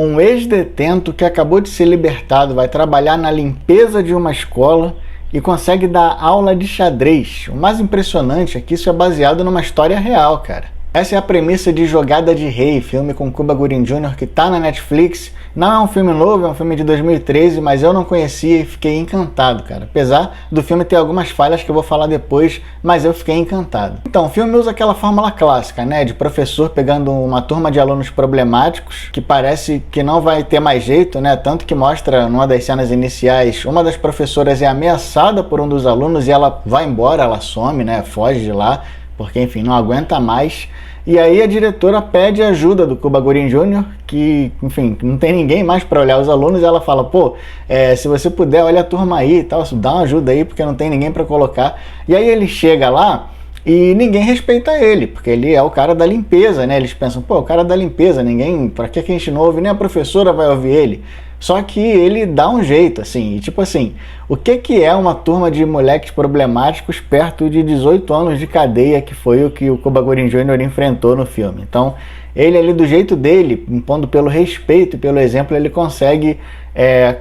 Um ex-detento que acabou de ser libertado vai trabalhar na limpeza de uma escola e consegue dar aula de xadrez. O mais impressionante é que isso é baseado numa história real, cara. Essa é a premissa de Jogada de Rei, filme com Cuba Gooding Jr., que tá na Netflix. Não é um filme novo, é um filme de 2013, mas eu não conhecia e fiquei encantado, cara. Apesar do filme ter algumas falhas que eu vou falar depois, mas eu fiquei encantado. Então, o filme usa aquela fórmula clássica, né, de professor pegando uma turma de alunos problemáticos, que parece que não vai ter mais jeito, né, tanto que mostra numa das cenas iniciais, uma das professoras é ameaçada por um dos alunos e ela vai embora, ela some, né, foge de lá, porque, enfim, não aguenta mais. E aí a diretora pede ajuda do Cuba Gooding Jr., que, enfim, não tem ninguém mais para olhar os alunos, e ela fala, pô, se você puder, olha a turma aí e tal, dá uma ajuda aí, porque não tem ninguém para colocar. E aí ele chega lá e ninguém respeita ele, porque ele é o cara da limpeza, né? Eles pensam, pô, o cara da limpeza, ninguém, pra que a gente não ouve? Nem a professora vai ouvir ele. Só que ele dá um jeito, assim, e tipo assim, o que é uma turma de moleques problemáticos perto de 18 anos de cadeia, que foi o que o Cuba Gooding Jr. enfrentou no filme. Então, ele ali do jeito dele, impondo pelo respeito e pelo exemplo, ele consegue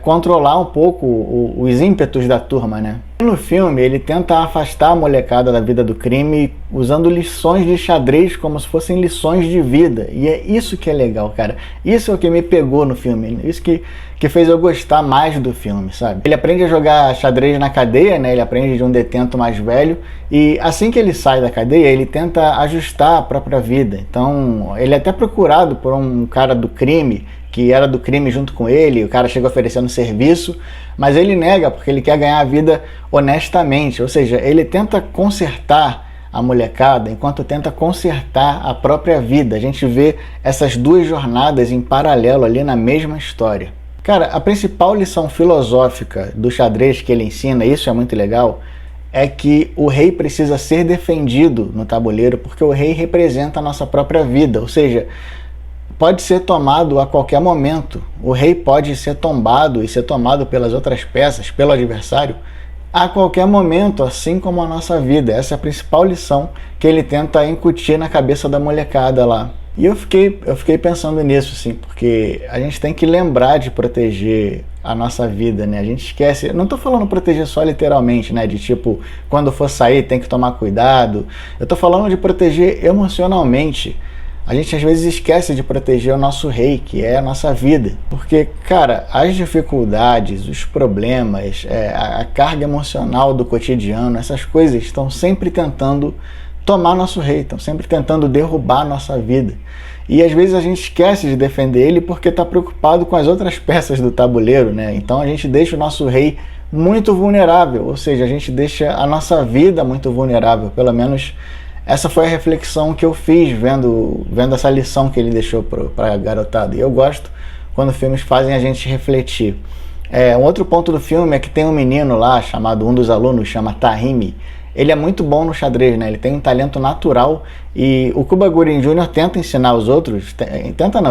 controlar um pouco os ímpetos da turma, né? No filme, ele tenta afastar a molecada da vida do crime usando lições de xadrez como se fossem lições de vida. E é isso que é legal, cara. Isso é o que me pegou no filme. Isso que fez eu gostar mais do filme, sabe? Ele aprende a jogar xadrez na cadeia, né? Ele aprende de um detento mais velho. E assim que ele sai da cadeia, ele tenta ajustar a própria vida. Então, ele é até procurado por um cara do crime, que era do crime junto com ele, o cara chega oferecendo serviço, mas ele nega porque ele quer ganhar a vida honestamente, ou seja, ele tenta consertar a molecada enquanto tenta consertar a própria vida. A gente vê essas duas jornadas em paralelo ali na mesma história. Cara, a principal lição filosófica do xadrez que ele ensina, isso é muito legal, é que o rei precisa ser defendido no tabuleiro porque o rei representa a nossa própria vida, ou seja, pode ser tomado a qualquer momento. O rei pode ser tombado e ser tomado pelas outras peças, pelo adversário, a qualquer momento, assim como a nossa vida. Essa é a principal lição que ele tenta incutir na cabeça da molecada lá. E eu fiquei pensando nisso, assim, porque a gente tem que lembrar de proteger a nossa vida, né? A gente esquece, não tô falando proteger só literalmente, né? De tipo, quando for sair tem que tomar cuidado. Eu tô falando de proteger emocionalmente. A gente às vezes esquece de proteger o nosso rei, que é a nossa vida. Porque, cara, as dificuldades, os problemas, a carga emocional do cotidiano, essas coisas estão sempre tentando tomar nosso rei, estão sempre tentando derrubar a nossa vida. E às vezes a gente esquece de defender ele porque está preocupado com as outras peças do tabuleiro, né? Então a gente deixa o nosso rei muito vulnerável, ou seja, a gente deixa a nossa vida muito vulnerável, pelo menos. Essa foi a reflexão que eu fiz vendo essa lição que ele deixou para a garotada. E eu gosto quando filmes fazem a gente refletir. Um outro ponto do filme é que tem um menino lá, chamado, um dos alunos, chama Tahimi. Ele é muito bom no xadrez, né? Ele tem um talento natural e o Cuba Gooding Jr. tenta ensinar os outros,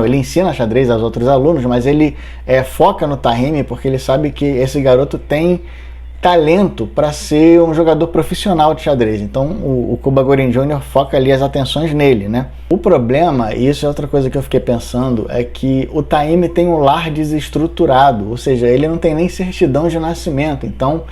ele ensina xadrez aos outros alunos, mas ele foca no Tahimi porque ele sabe que esse garoto tem talento para ser um jogador profissional de xadrez. Então o Cuba Gooding Jr. foca ali as atenções nele, né? O problema, e isso é outra coisa que eu fiquei pensando, é que o Tahimi tem um lar desestruturado, ou seja, ele não tem nem certidão de nascimento, então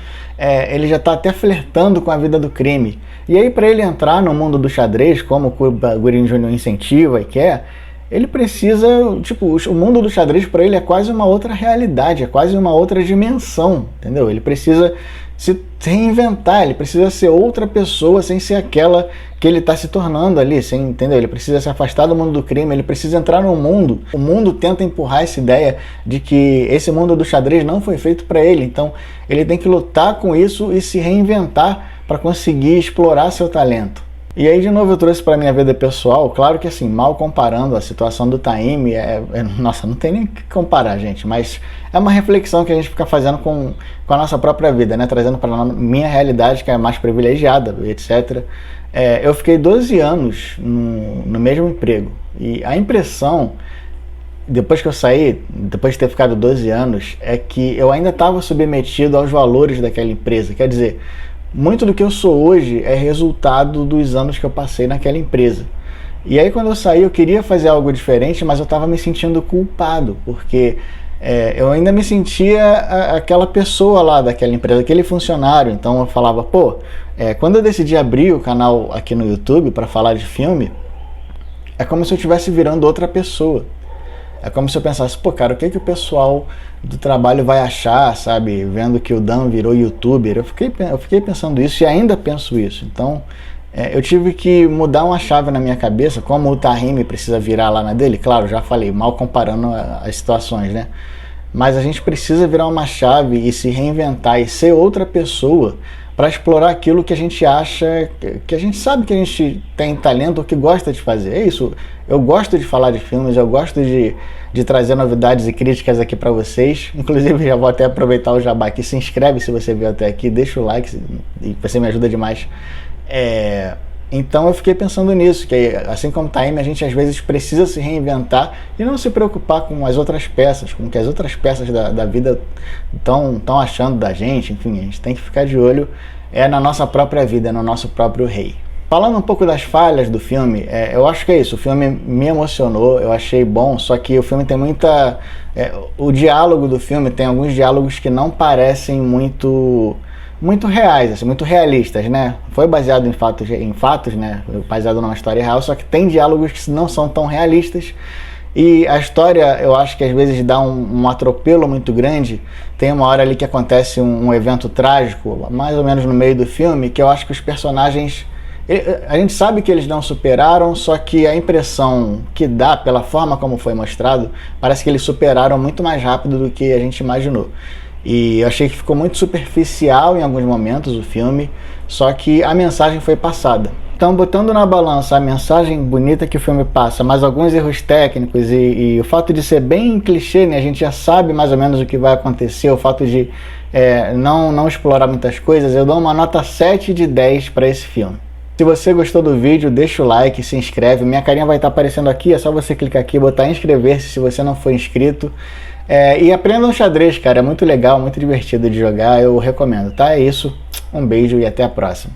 ele já está até flertando com a vida do crime. E aí, para ele entrar no mundo do xadrez, como o Cuba Gooding Jr. incentiva e quer, ele precisa, tipo, o mundo do xadrez para ele é quase uma outra realidade, é quase uma outra dimensão, entendeu? Ele precisa se reinventar, ele precisa ser outra pessoa sem ser aquela que ele está se tornando ali, entendeu? Ele precisa se afastar do mundo do crime, ele precisa entrar no mundo. O mundo tenta empurrar essa ideia de que esse mundo do xadrez não foi feito para ele, então ele tem que lutar com isso e se reinventar para conseguir explorar seu talento. E aí, de novo, eu trouxe para minha vida pessoal, claro que assim, mal comparando a situação do Tahimi, nossa, não tem nem o que comparar, gente, mas é uma reflexão que a gente fica fazendo com a nossa própria vida, né, trazendo para a minha realidade, que é mais privilegiada, etc. Eu fiquei 12 anos no mesmo emprego, e a impressão, depois que eu saí, depois de ter ficado 12 anos, é que eu ainda estava submetido aos valores daquela empresa, quer dizer, muito do que eu sou hoje é resultado dos anos que eu passei naquela empresa. E aí quando eu saí eu queria fazer algo diferente, mas eu estava me sentindo culpado, porque eu ainda me sentia aquela pessoa lá daquela empresa, aquele funcionário. Então eu falava, pô, quando eu decidi abrir o canal aqui no YouTube para falar de filme, é como se eu estivesse virando outra pessoa. É como se eu pensasse, pô, cara, o que o pessoal do trabalho vai achar, sabe? Vendo que o Dan virou youtuber. Eu fiquei pensando isso e ainda penso isso. Então, eu tive que mudar uma chave na minha cabeça, como o Tahimi precisa virar lá na dele. Claro, já falei, mal comparando as situações, né? Mas a gente precisa virar uma chave e se reinventar e ser outra pessoa para explorar aquilo que a gente acha, que a gente sabe que a gente tem talento ou que gosta de fazer. É isso, eu gosto de falar de filmes, eu gosto de trazer novidades e críticas aqui para vocês. Inclusive, já vou até aproveitar o jabá aqui, se inscreve se você veio até aqui, deixa o like, e você me ajuda demais. Então eu fiquei pensando nisso, que assim como Tahimi, a gente às vezes precisa se reinventar e não se preocupar com as outras peças, com o que as outras peças da vida estão achando da gente. Enfim, a gente tem que ficar de olho na nossa própria vida, no nosso próprio rei. Falando um pouco das falhas do filme, eu acho que é isso, o filme me emocionou, eu achei bom, só que o filme tem muita... o diálogo do filme tem alguns diálogos que não parecem muito reais, assim, muito realistas, né? Foi baseado em fatos, né? Baseado numa história real, só que tem diálogos que não são tão realistas. E a história, eu acho que às vezes dá um atropelo muito grande. Tem uma hora ali que acontece um evento trágico, mais ou menos no meio do filme, que eu acho que os personagens... A gente sabe que eles não superaram, só que a impressão que dá, pela forma como foi mostrado, parece que eles superaram muito mais rápido do que a gente imaginou. E eu achei que ficou muito superficial em alguns momentos o filme, só que a mensagem foi passada. Então, botando na balança a mensagem bonita que o filme passa, mas alguns erros técnicos e o fato de ser bem clichê, né? A gente já sabe mais ou menos o que vai acontecer, o fato de não explorar muitas coisas, eu dou uma nota 7 de 10 para esse filme. Se você gostou do vídeo, deixa o like, se inscreve, minha carinha vai estar aparecendo aqui, é só você clicar aqui e botar inscrever-se se você não for inscrito. E aprenda um xadrez, cara, é muito legal, muito divertido de jogar, eu recomendo, tá? É isso, um beijo e até a próxima.